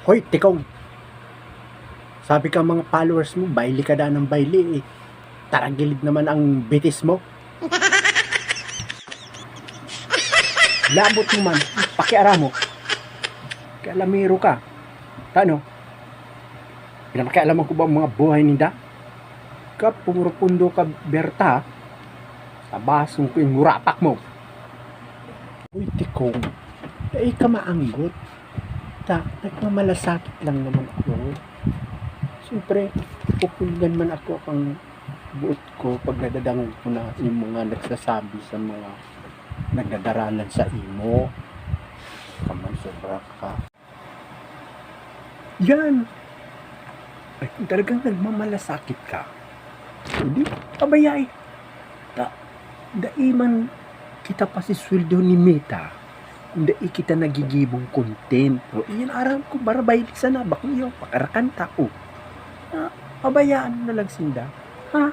Hoy, Tikong, sabi ka mga followers mo, baili ka na ng baili eh. Taragilid naman ang bitis mo. Labot mo man, pakiara mo. Kalamiro ka. Tano? Pinapakialaman ko ba ang mga buhay ninda? Ka, pumurupundo ka, Berta. Tabasong ko yung murapak mo. Uy, Tikong, ay ka maanggot. Nagmamalasakit lang naman ako. Siyempre, pupulgan man ako ang buot ko pag nadadangon ko na yung mga nagsasabi sa mga nagdadaralan sa imo. Kaman sobra ka. Yan! Ay, kung talagang nagmamalasakit ka, hindi, pabayay. Daiman kita pa si sweldo ni Meta. Kung dai kita nagigibong content. O, iyan aram ko, barabay sa na, bakit iyo, pakarakanta ko. Pabayaan na lang sinda. Ha?